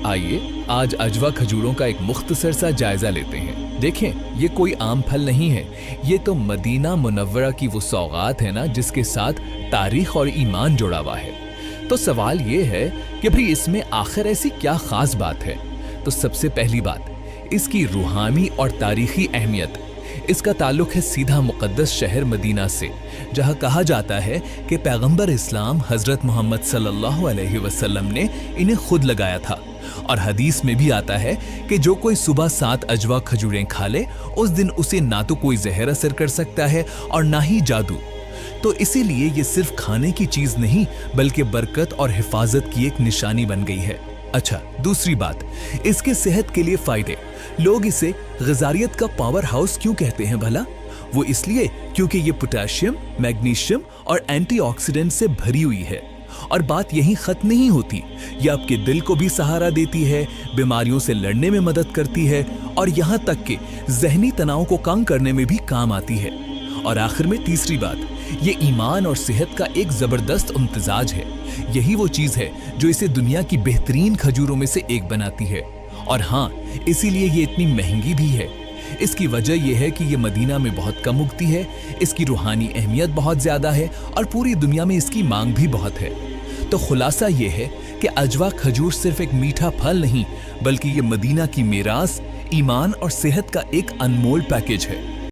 आइए आज अजवा खजूरों का एक मुख्तसर सा जायजा लेते हैं। देखें, ये कोई आम फल नहीं है, ये तो मदीना मुनव्वरा की वो सौगात है ना जिसके साथ तारीख और ईमान जुड़ा हुआ है। तो सवाल ये है कि भाई इसमें आखिर ऐसी क्या खास बात है। तो सबसे पहली बात, इसकी रूहानी और तारीखी अहमियत। इसका ताल्लुक है सीधा मुक़द्दस शहर मदीना से, जहां कहा जाता है कि पैगंबर इस्लाम हजरत मोहम्मद सल्लल्लाहु अलैहि वसल्लम ने इन्हें खुद लगाया था। और हदीस में भी आता है कि जो कोई सुबह 7 अजवा खजूरें खा ले, उस दिन उसे ना तो कोई जहर असर कर सकता है और ना ही जादू। तो इसीलिए ये सिर्फ खाने की चीज नहीं बल्कि बरकत और हिफाजत की एक निशानी बन गई है। अच्छा, दूसरी बात, इसके सेहत के लिए फायदे। लोग इसे ग़िज़ाइयत का पावर हाउस क्यों कहते हैं भला? वो इसलिए क्योंकि ये पोटेशियम, मैग्नीशियम और एंटीऑक्सीडेंट से भरी हुई है। और बात यहीं खत्म नहीं होती, ये आपके दिल को भी सहारा देती है, बीमारियों से लड़ने में मदद करती है और यहाँ तक कि ज़हनी तनाव को कम करने में भी काम आती है। और आखिर में तीसरी बात, ये ईमान और सेहत का एक जबरदस्त इम्तिजाज है। यही वो चीज है जो इसे दुनिया की बेहतरीन खजूरों में से एक बनाती है। और हाँ, इसीलिए ये इतनी महंगी भी है। इसकी वजह यह है कि ये मदीना में बहुत कम उगती है, इसकी रूहानी अहमियत बहुत ज्यादा है और पूरी दुनिया में इसकी मांग भी बहुत है। तो खुलासा ये है कि अजवा खजूर सिर्फ एक मीठा फल नहीं बल्कि ये मदीना की मीरास, ईमान और सेहत का एक अनमोल पैकेज है।